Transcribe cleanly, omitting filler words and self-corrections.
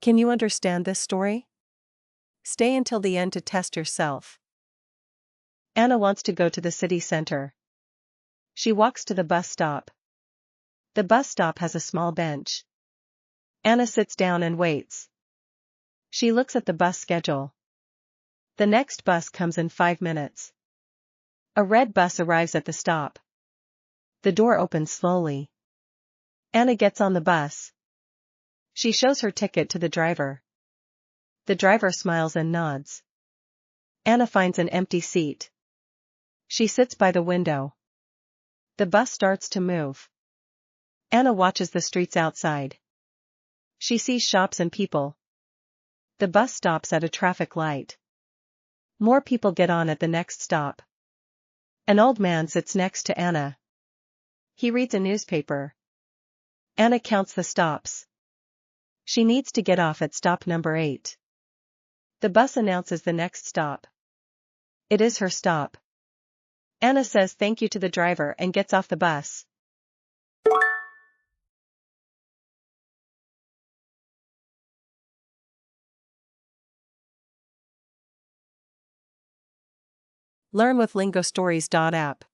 Can you understand this story? Stay until the end to test yourself. Anna wants to go to the city center. She walks to the bus stop. The bus stop has a small bench. Anna sits down and waits. She looks at the bus schedule. The next bus comes in 5 minutes. A red bus arrives at the stop. The door opens slowly. Anna gets on the bus. She shows her ticket to the driver. The driver smiles and nods. Anna finds an empty seat. She sits by the window. The bus starts to move. Anna watches the streets outside. She sees shops and people. The bus stops at a traffic light. More people get on at the next stop. An old man sits next to Anna. He reads a newspaper. Anna counts the stops. She needs to get off at stop number 8. The bus announces the next stop. It is her stop. Anna says thank you to the driver and gets off the bus. Learn with LingoStories.app.